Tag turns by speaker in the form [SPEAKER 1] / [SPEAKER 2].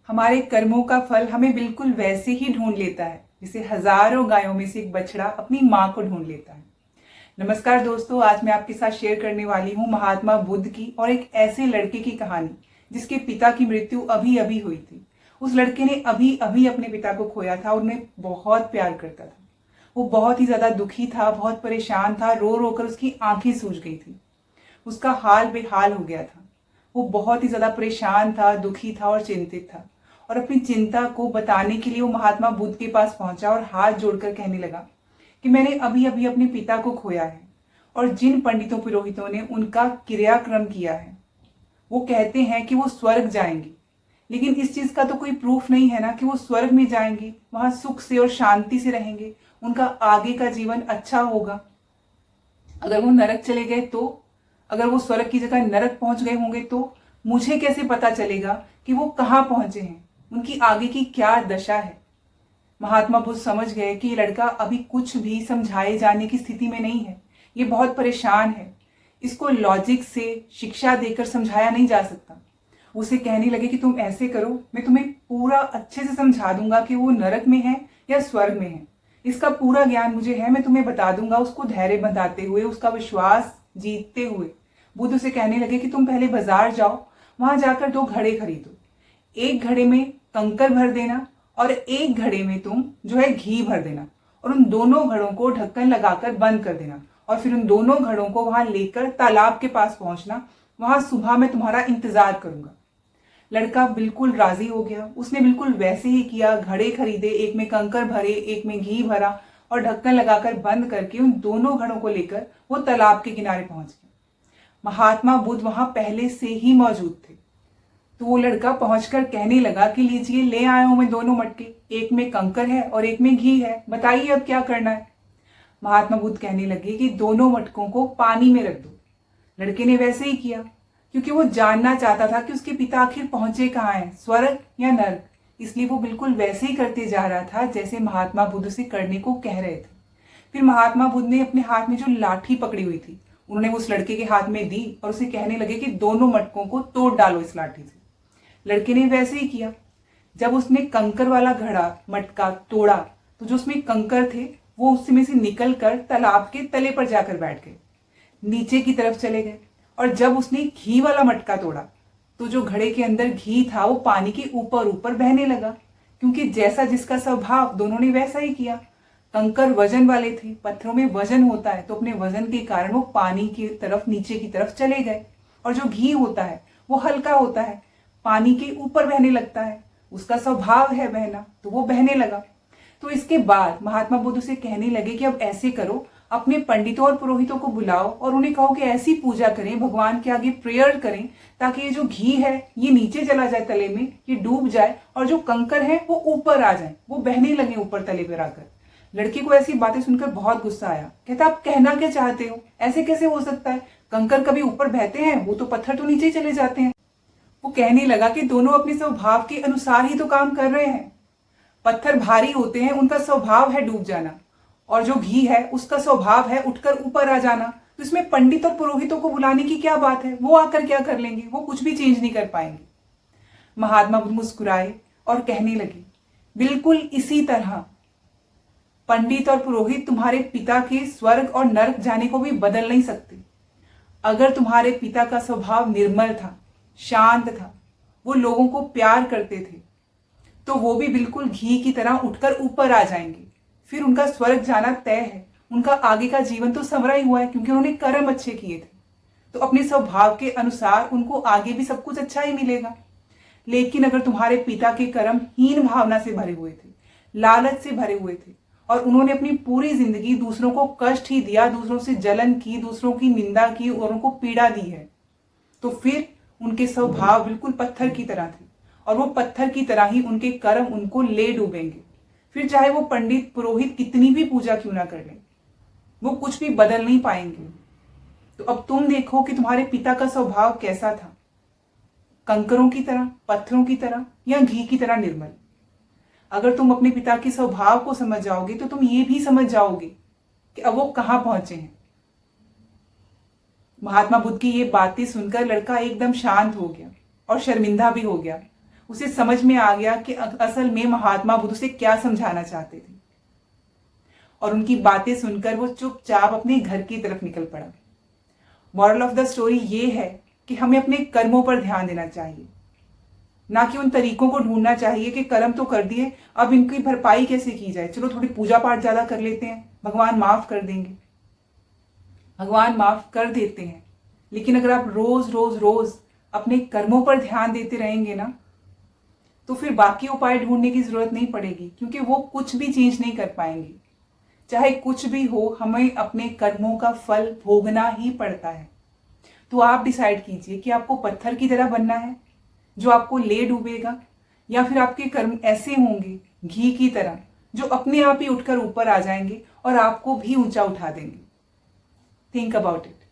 [SPEAKER 1] हमारे कर्मों का फल हमें बिल्कुल वैसे ही ढूंढ लेता है जैसे हजारों गायों में से एक बछड़ा अपनी माँ को ढूंढ लेता है। नमस्कार दोस्तों, आज मैं आपके साथ शेयर करने वाली हूँ महात्मा बुद्ध की और एक ऐसे लड़के की कहानी जिसके पिता की मृत्यु अभी अभी हुई थी। उस लड़के ने अभी अभी अपने पिता को खोया था और उन्हें बहुत प्यार करता था। वो बहुत ही ज्यादा दुखी था, बहुत परेशान था, रो रो कर उसकी आंखें सूज गई थी। उसका हाल बेहाल हो गया था। वो बहुत ही ज्यादा परेशान था, दुखी था और चिंतित था। और अपनी चिंता को बताने के लिए वो महात्मा बुद्ध के पास पहुंचा और हाथ जोड़कर कहने लगा कि मैंने अभी अभी अपने पिता को खोया है और जिन पंडितों पुरोहितों ने उनका क्रियाक्रम किया है वो कहते हैं कि वो स्वर्ग जाएंगे, लेकिन इस चीज का तो कोई प्रूफ नहीं है ना कि वो स्वर्ग में जाएंगे, वहां सुख से और शांति से रहेंगे, उनका आगे का जीवन अच्छा होगा। अगर वो नरक चले गए तो, अगर वो स्वर्ग की जगह नरक पहुंच गए होंगे तो मुझे कैसे पता चलेगा कि वो कहाँ पहुंचे हैं, उनकी आगे की क्या दशा है। महात्मा बुद्ध समझ गए कि ये लड़का अभी कुछ भी समझाए जाने की स्थिति में नहीं है। ये बहुत परेशान है, इसको लॉजिक से शिक्षा देकर समझाया नहीं जा सकता। उसे कहने लगे कि तुम ऐसे करो, मैं तुम्हें पूरा अच्छे से समझा दूंगा कि वो नरक में है या स्वर्ग में है। इसका पूरा ज्ञान मुझे है, मैं तुम्हें बता दूंगा। उसको धैर्य बंधाते हुए, उसका विश्वास जीतते हुए बुद्ध उसे कहने लगे कि तुम पहले बाजार जाओ, वहां जाकर 2 घड़े खरीदो। एक घड़े में कंकर भर देना और एक घड़े में तुम जो है घी भर देना, और उन दोनों घड़ों को ढक्कन लगाकर बंद कर देना। और फिर उन दोनों घड़ों को वहां लेकर तालाब के पास पहुंचना। वहां सुबह मैं तुम्हारा इंतजार करूंगा। लड़का बिल्कुल राजी हो गया। उसने बिल्कुल वैसे ही किया। घड़े खरीदे, एक में कंकर भरे, एक में घी भरा और ढक्कन लगाकर बंद करके उन दोनों घड़ों को लेकर वो तालाब के किनारे पहुंच गया। महात्मा बुद्ध वहां पहले से ही मौजूद थे। तो वो लड़का पहुंचकर कहने लगा कि लीजिए, ले आया हूं मैं दोनों मटके, एक में कंकर है और एक में घी है, बताइए अब क्या करना है। महात्मा बुद्ध कहने लगे कि दोनों मटकों को पानी में रख दो। लड़के ने वैसे ही किया, क्योंकि वो जानना चाहता था कि उसके पिता आखिर पहुंचे कहाँ हैं, स्वर्ग या नर्क। इसलिए वो बिल्कुल वैसे ही करते जा रहा था जैसे महात्मा बुद्ध से करने को कह रहे थे। फिर महात्मा बुद्ध ने अपने हाथ में जो लाठी पकड़ी हुई थी उन्होंने उस लड़के के हाथ में दी और उसे कहने लगे कि दोनों मटकों को तोड़ डालो इस लाठी से। लड़के ने वैसे ही किया। जब उसने कंकर वाला घड़ा मटका तोड़ा तो जो उसमें कंकर थे वो उसमें से निकल कर तालाब के तले पर जाकर बैठ गए, नीचे की तरफ चले गए। और जब उसने घी वाला मटका तोड़ा तो जो घड़े के अंदर घी था वो पानी के ऊपर ऊपर बहने लगा, क्योंकि जैसा जिसका स्वभाव दोनों ने वैसा ही किया। कंकर वजन वाले थे, पत्थरों में वजन होता है, तो अपने वजन के कारण वो पानी की तरफ, नीचे की तरफ चले गए। और जो घी होता है वो हल्का होता है, पानी के ऊपर बहने लगता है, उसका स्वभाव है बहना, तो वो बहने लगा। तो इसके बाद महात्मा बुद्ध से कहने लगे कि अब ऐसे करो, अपने पंडितों और पुरोहितों को बुलाओ और उन्हें कहो कि ऐसी पूजा करें, भगवान के आगे प्रेयर करें, ताकि ये जो घी है ये नीचे चला जाए तले में, ये डूब जाए, और जो कंकर है वो ऊपर आ जाए, वो बहने लगे ऊपर तले पर आकर। लड़के को ऐसी बातें सुनकर बहुत गुस्सा आया। कहता, आप कहना क्या चाहते हो, ऐसे कैसे हो सकता है, कंकर कभी ऊपर बहते हैं, वो तो पत्थर तो नीचे ही चले जाते हैं। वो कहने लगा कि दोनों अपने स्वभाव के अनुसार ही तो काम कर रहे हैं। पत्थर भारी होते हैं, उनका स्वभाव है डूब जाना, और जो घी है उसका स्वभाव है उठकर ऊपर आ जाना। तो इसमें पंडित और पुरोहितों को बुलाने की क्या बात है, वो आकर क्या कर लेंगे, वो कुछ भी चेंज नहीं कर पाएंगे। महात्मा बुद्ध मुस्कुराए और कहने लगे, बिल्कुल इसी तरह पंडित और पुरोहित तुम्हारे पिता के स्वर्ग और नरक जाने को भी बदल नहीं सकते। अगर तुम्हारे पिता का स्वभाव निर्मल था, शांत था, वो लोगों को प्यार करते थे, तो वो भी बिल्कुल घी की तरह उठकर ऊपर आ जाएंगे। फिर उनका स्वर्ग जाना तय है, उनका आगे का जीवन तो संवरा ही हुआ है, क्योंकि उन्होंने कर्म अच्छे किए थे। तो अपने स्वभाव के अनुसार उनको आगे भी सब कुछ अच्छा ही मिलेगा। लेकिन अगर तुम्हारे पिता के कर्म हीन भावना से भरे हुए थे, लालच से भरे हुए थे, और उन्होंने अपनी पूरी जिंदगी दूसरों को कष्ट ही दिया, दूसरों से जलन की, दूसरों की निंदा की और उनको पीड़ा दी है, तो फिर उनके स्वभाव बिल्कुल पत्थर की तरह थे, और वो पत्थर की तरह ही उनके कर्म उनको ले डूबेंगे। फिर चाहे वो पंडित पुरोहित कितनी भी पूजा क्यों ना कर लें, वो कुछ भी बदल नहीं पाएंगे। तो अब तुम देखो कि तुम्हारे पिता का स्वभाव कैसा था, कंकरों की तरह, पत्थरों की तरह, या घी की तरह निर्मल। अगर तुम अपने पिता के स्वभाव को समझ जाओगे तो तुम ये भी समझ जाओगे कि अब वो कहां पहुंचे हैं। महात्मा बुद्ध की ये बातें सुनकर लड़का एकदम शांत हो गया और शर्मिंदा भी हो गया। उसे समझ में आ गया कि असल में महात्मा बुद्ध उसे क्या समझाना चाहते थे, और उनकी बातें सुनकर वो चुपचाप अपने घर की तरफ निकल पड़ा। मॉरल ऑफ द स्टोरी ये है कि हमें अपने कर्मों पर ध्यान देना चाहिए, ना कि उन तरीकों को ढूंढना चाहिए कि कर्म तो कर दिए, अब इनकी भरपाई कैसे की जाए, चलो थोड़ी पूजा पाठ ज्यादा कर लेते हैं, भगवान माफ कर देंगे। भगवान माफ कर देते हैं, लेकिन अगर आप रोज रोज रोज अपने कर्मों पर ध्यान देते रहेंगे ना, तो फिर बाकी उपाय ढूंढने की जरूरत नहीं पड़ेगी, क्योंकि वो कुछ भी चेंज नहीं कर पाएंगे। चाहे कुछ भी हो, हमें अपने कर्मों का फल भोगना ही पड़ता है। तो आप डिसाइड कीजिए कि आपको पत्थर की तरह बनना है जो आपको ले डूबेगा, या फिर आपके कर्म ऐसे होंगे घी की तरह जो अपने आप ही उठकर ऊपर आ जाएंगे और आपको भी ऊंचा उठा देंगे। Think about it.